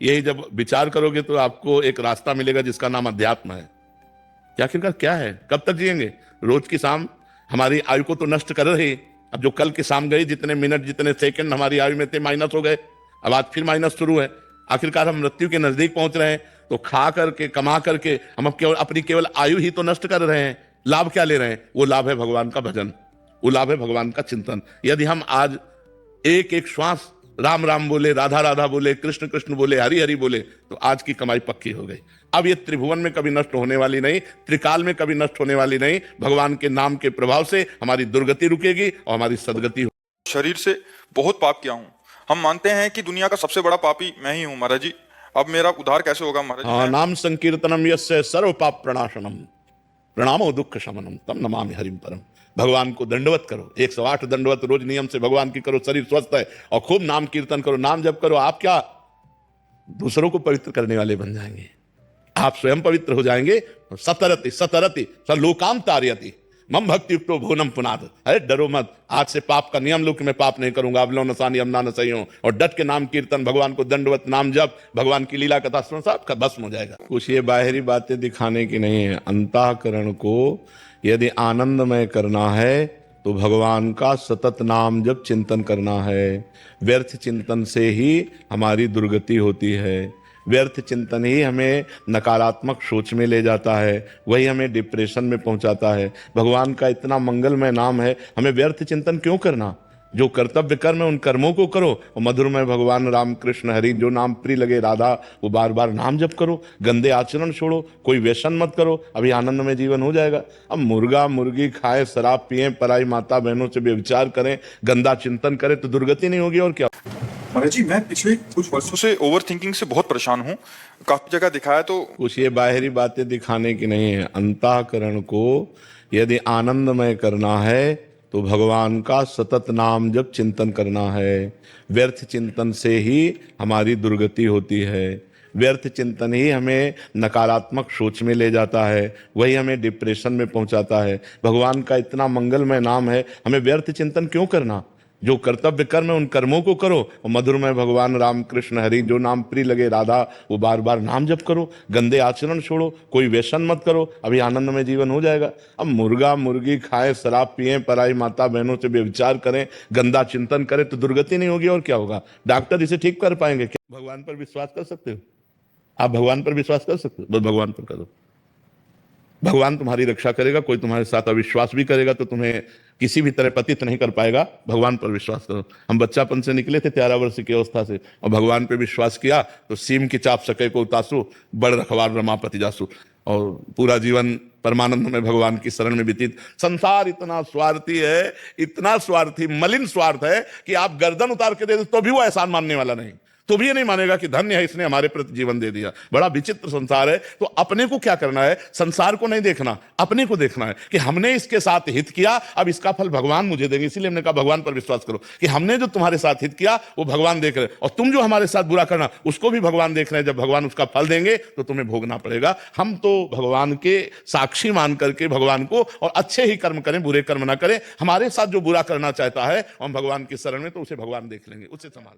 यही जब विचार करोगे तो आपको एक रास्ता मिलेगा जिसका नाम अध्यात्म है कि आखिरकार क्या है, कब तक जिएंगे। रोज की शाम हमारी आयु को तो नष्ट कर रही। अब जो कल की शाम गई, जितने मिनट जितने सेकंड हमारी आयु में थे माइनस हो गए, अब आज फिर माइनस शुरू है। आखिरकार हम मृत्यु के नजदीक पहुंच रहे हैं। तो खा करके कमा करके हम अब केवल अपनी केवल आयु ही तो नष्ट कर रहे हैं। लाभ क्या ले रहे हैं? वो लाभ है भगवान का भजन, वो लाभ है भगवान का चिंतन। यदि हम आज एक एक श्वास राम राम बोले, राधा राधा बोले, कृष्ण कृष्ण बोले, हरि हरि बोले, तो आज की कमाई पक्की हो गई। अब ये त्रिभुवन में कभी नष्ट होने वाली नहीं, त्रिकाल में कभी नष्ट होने वाली नहीं। भगवान के नाम के प्रभाव से हमारी दुर्गति रुकेगी और हमारी सदगति हो। शरीर से बहुत पाप किया हूँ। हम मानते हैं कि दुनिया का सबसे बड़ा पापी मैं ही हूँ महाराज जी। अब मेरा उद्धार कैसे होगा महाराज जी? हाँ, नाम संकीर्तनम यस्य सर्व पाप प्रणाशनम प्रणामो दुख शमनम तम नमामि हरिम परम। भगवान को दंडवत करो, 108 दंडवत रोज नियम से भगवान की करो, शरीर स्वस्थ है। और खूब नाम कीर्तन करो, नाम जप करो। आप क्या दूसरों को पवित्र करने वाले बन जाएंगे, आप स्वयं पवित्र हो जाएंगे। सतरति सतरति सलोकाम तारयति मम भक्ति युक्तो भुवनम पुनाद। अरे डरो मत, आज से पाप का नियम लो कि मैं पाप नहीं करूंगा। अब लो नसानी यमना नसइयों, और डट के नाम कीर्तन, भगवान को दंडवत नाम जप, भगवान की लीला कथा सुनो, सब का भस्म हो जाएगा। कुछ ये बाहरी बातें दिखाने की नहीं है। अंतःकरण को यदि आनंदमय करना है तो भगवान का सतत नाम जब चिंतन करना है। व्यर्थ चिंतन से ही हमारी दुर्गति होती है। व्यर्थ चिंतन ही हमें नकारात्मक सोच में ले जाता है, वही हमें डिप्रेशन में पहुंचाता है। भगवान का इतना मंगलमय नाम है, हमें व्यर्थ चिंतन क्यों करना? जो कर्तव्य कर्म है उन कर्मों को करो, और मधुरमय भगवान राम कृष्ण हरि जो नाम प्रिय लगे राधा, वो बार बार नाम जप करो। गंदे आचरण छोड़ो, कोई व्यसन मत करो, अभी आनंद में जीवन हो जाएगा। अब मुर्गा मुर्गी खाए, शराब पिए, पराई माता बहनों से व्यभिचार करें, गंदा चिंतन करें तो दुर्गति नहीं होगी और क्या। महाराज जी, मैं पिछले कुछ वर्षों से ओवर थिंकिंग से बहुत परेशान हूँ। काफी जगह दिखाया तो कुछ ये बाहरी बातें दिखाने की नहीं है। अंतःकरण को यदि आनंदमय करना है तो भगवान का सतत नाम जब चिंतन करना है। व्यर्थ चिंतन से ही हमारी दुर्गति होती है। व्यर्थ चिंतन ही हमें नकारात्मक सोच में ले जाता है, वही हमें डिप्रेशन में पहुंचाता है। भगवान का इतना मंगलमय नाम है, हमें व्यर्थ चिंतन क्यों करना? जो कर्तव्य कर्म है उन कर्मों को करो, और मधुरमय भगवान राम कृष्ण हरि जो नाम प्रिय लगे राधा, वो बार बार नाम जप करो। गंदे आचरण छोड़ो, कोई व्यसन मत करो, अभी आनंद में जीवन हो जाएगा। अब मुर्गा मुर्गी खाए, शराब पिए, पराई माता बहनों से व्यभिचार करें, गंदा चिंतन करें तो दुर्गति नहीं होगी और क्या होगा। डॉक्टर इसे ठीक कर पाएंगे क्या? भगवान पर विश्वास कर सकते हो? आप भगवान पर विश्वास कर सकते हो? बस भगवान पर करो, भगवान तुम्हारी रक्षा करेगा। कोई तुम्हारे साथ अविश्वास भी करेगा तो तुम्हें किसी भी तरह पतित नहीं कर पाएगा। भगवान पर विश्वास करो। हम बच्चापन से निकले थे 13 वर्ष की अवस्था से, और भगवान पे विश्वास किया तो सीम की चाप सके को उतासु, बड़ रखवार रमापति जासु, और पूरा जीवन परमानंद में भगवान की शरण में व्यतीत। संसार इतना स्वार्थी है, इतना स्वार्थी, मलिन स्वार्थ है कि आप गर्दन उतार के दे दो तो भी वो एहसान मानने वाला नहीं, तो भी ये नहीं मानेगा कि धन्य है इसने हमारे प्रति जीवन दे दिया। बड़ा विचित्र संसार है। तो अपने को क्या करना है? संसार को नहीं देखना, अपने को देखना है कि हमने इसके साथ हित किया, अब इसका फल भगवान मुझे देंगे। इसीलिए हमने कहा भगवान पर विश्वास करो कि हमने जो तुम्हारे साथ हित किया वो भगवान देख रहे हैं, और तुम जो हमारे साथ बुरा करना उसको भी भगवान देख रहे हैं। जब भगवान उसका फल देंगे तो तुम्हें भोगना पड़ेगा। हम तो भगवान के साक्षी मान करके भगवान को, और अच्छे ही कर्म करें, बुरे कर्म ना करें। हमारे साथ जो बुरा करना चाहता है हम भगवान की शरण में, तो उसे भगवान देख लेंगे, उससे संभाल